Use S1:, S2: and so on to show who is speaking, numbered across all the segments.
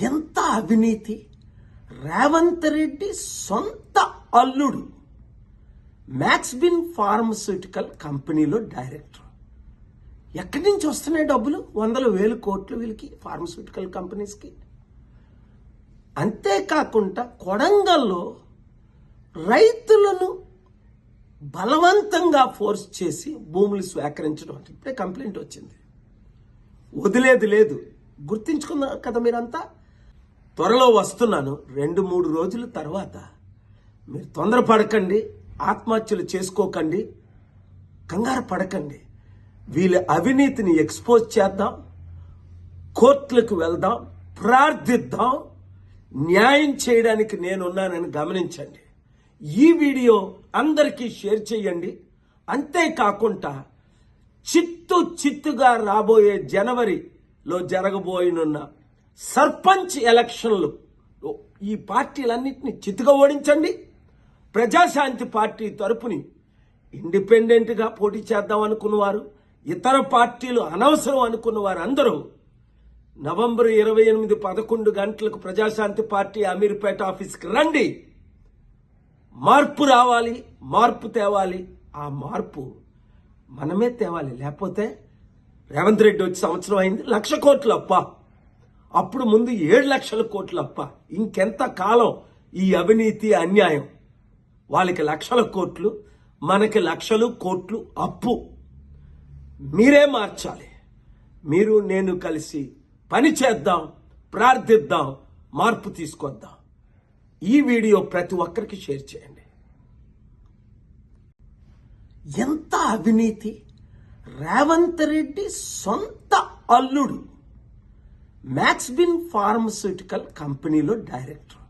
S1: ఎంత అవినీతి! రేవంత్ రెడ్డి సొంత అల్లుడు మ్యాక్స్బిన్ ఫార్మస్యూటికల్ కంపెనీలో డైరెక్టర్. ఎక్కడి నుంచి వస్తున్నాయి డబ్బులు? 100,000 కోట్లు వీళ్ళకి, ఫార్మస్యూటికల్ కంపెనీస్కి. అంతేకాకుండా కొడంగల్లో రైతులను బలవంతంగా ఫోర్స్ చేసి భూములు స్వీకరించడం అంటే ఇప్పుడే కంప్లైంట్ వచ్చింది. వదిలేది లేదు. గుర్తించుకున్నారు కదా మీరంతా. త్వరలో వస్తున్నాను. 2-3 రోజుల తర్వాత మీరు తొందరపడకండి, ఆత్మహత్యలు చేసుకోకండి, కంగారు పడకండి. వీళ్ళ అవినీతిని ఎక్స్పోజ్ చేద్దాం, కోర్టులకు వెళ్దాం, ప్రార్థిద్దాం. న్యాయం చేయడానికి నేనున్నానని గమనించండి. ఈ వీడియో అందరికీ షేర్ చేయండి. అంతేకాకుండా చిత్తుగా రాబోయే జనవరిలో జరగబోయనున్న సర్పంచ్ ఎలక్షన్లు ఈ పార్టీలన్నింటినీ చిత్తుగా ఓడించండి. ప్రజాశాంతి పార్టీ తరపుని ఇండిపెండెంట్గా పోటీ చేద్దాం అనుకున్నవారు, ఇతర పార్టీలు అనవసరం అనుకున్నవారు అందరూ నవంబర్ 28 11 గంటలకు ప్రజాశాంతి పార్టీ అమీర్పేట ఆఫీస్కి రండి. మార్పు రావాలి, మార్పు తేవాలి. ఆ మార్పు మనమే తేవాలి. లేకపోతే రేవంత్ రెడ్డి వచ్చి సంవత్సరం అయింది, 1,00,000 కోట్లు అప్ప. అప్పుడు ముందు 7 లక్షల కోట్లు అప్ప. ఇంకెంత కాలం ఈ అవినీతి అన్యాయం? వాళ్ళకి 1,00,000 కోట్లు, మనకి 1,00,000 కోట్లు అప్పు. మీరే మార్చాలి. మీరు నేను కలిసి పని చేద్దాం, ప్రార్థిద్దాం, మార్పు తీసుకొద్దాం. ఈ వీడియో ప్రతి ఒక్కరికి షేర్ చేయండి. ఎంత అవినీతి! రేవంత్ రెడ్డి సొంత అల్లుడు మ్యాక్స్బిన్ ఫార్మస్యూటికల్ కంపెనీలో డైరెక్టర్.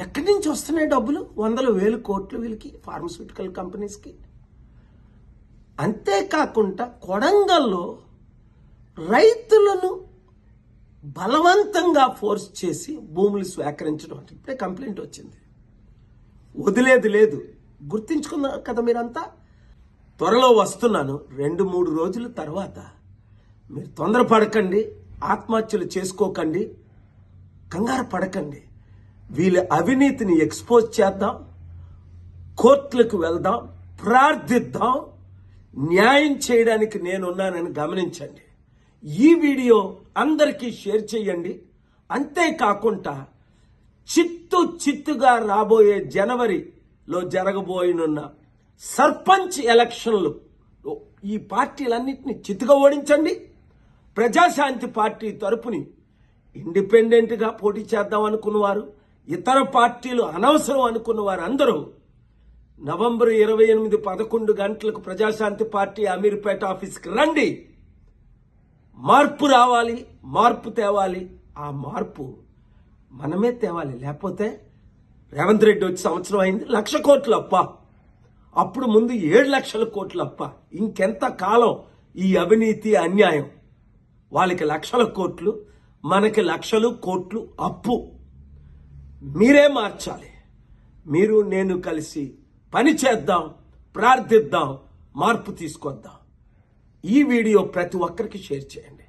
S1: ఎక్కడి నుంచి వస్తున్నాయి డబ్బులు? 100,000 కోట్లు వీళ్ళకి, ఫార్మస్యూటికల్ కంపెనీస్కి. అంతేకాకుండా కొడంగల్లో రైతులను బలవంతంగా ఫోర్స్ చేసి భూములు స్వీకరించడం అంటే ఇప్పుడే కంప్లైంట్ వచ్చింది. వదిలేది లేదు. గుర్తించుకున్నారు కదా మీరంతా. త్వరలో వస్తున్నాను. 2-3 రోజుల తర్వాత మీరు తొందరపడకండి, ఆత్మహత్యలు చేసుకోకండి, కంగారు పడకండి. వీళ్ళ అవినీతిని ఎక్స్పోజ్ చేద్దాం, కోర్టులకు వెళ్దాం, ప్రార్థిద్దాం. న్యాయం చేయడానికి నేనున్నానని గమనించండి. ఈ వీడియో అందరికీ షేర్ చేయండి. అంతేకాకుండా చిత్తుగా రాబోయే జనవరిలో జరగబోయనున్న సర్పంచ్ ఎలక్షన్లు ఈ పార్టీలన్నింటినీ చిత్తుగా ఓడించండి. ప్రజాశాంతి పార్టీ తరపుని ఇండిపెండెంట్గా పోటీ చేద్దాం అనుకున్నవారు, ఇతర పార్టీలు అనవసరం అనుకున్నవారు అందరూ నవంబర్ 28 11 గంటలకు ప్రజాశాంతి పార్టీ అమీర్పేట ఆఫీస్కి రండి. మార్పు రావాలి, మార్పు తేవాలి. ఆ మార్పు మనమే తేవాలి. లేకపోతే రేవంత్ రెడ్డి వచ్చి సంవత్సరం అయింది, 1,00,000 కోట్లు అప్ప. అప్పుడు ముందు 7 లక్షల కోట్లు అప్ప. ఇంకెంత కాలం ఈ అవినీతి అన్యాయం? వాళ్ళకి 1,00,000 కోట్లు, మనకి 1,00,000 కోట్లు అప్పు. మీరే మార్చాలి. మీరు నేను కలిసి పని చేద్దాం, ప్రార్థిద్దాం, మార్పు తీసుకొద్దాం. ఈ వీడియో ప్రతి ఒక్కరికి షేర్ చేయండి.